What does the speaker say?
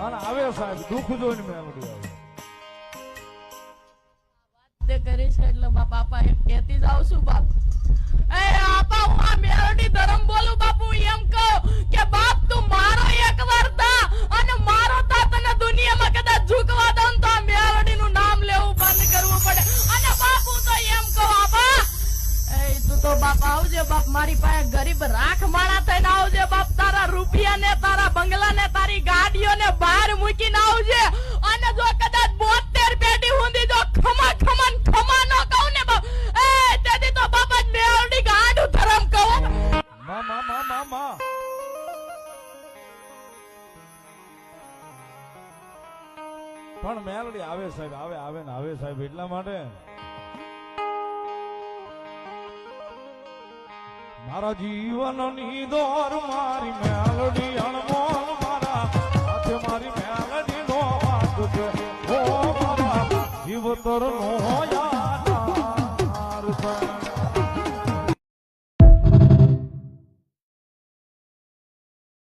અને આવે સાહેબ દુઃખ જોઈને મેલડી આવે તે કરી છે એટલે બાપા એમ કહેતી જાઉં છું બાપ એ આપા હું આ મેલડી ધર્મ બોલું બાપુ એમ કહું કે બાપ તું મારો એકવાર થા અને મારો થા તને દુનિયામાં કદાચ ઝૂકવા દઉં તો આ મેલડી નું નામ લેવું બંધ કરવું પડે અને બાપુ તો એમ કહું આપા એ તું તો બાપ આવજે બાપ મારી પાસે ગરીબ રાખ માણા થઈને આવજે બાપ તારા રૂપિયા ને તારા બંગલા ને તારી ગાડીઓ ને બહાર મૂકીને આવજે અને જો કદાચ 72 પેટી હુંદી જો ખમા ન કહું ને બાપ એ તેથી તો બાપા મેલડી ગાડું ધરમ કહું માં પણ મેલડી આવે સાહેબ આવે ને આવે સાહેબ એટલા માટે મારા જીવનની દોર મારી મેલડી અણમોલ મારા સાથે મારી મેલડી નો વાંક છે ઓ મારા જીવતર નો યાર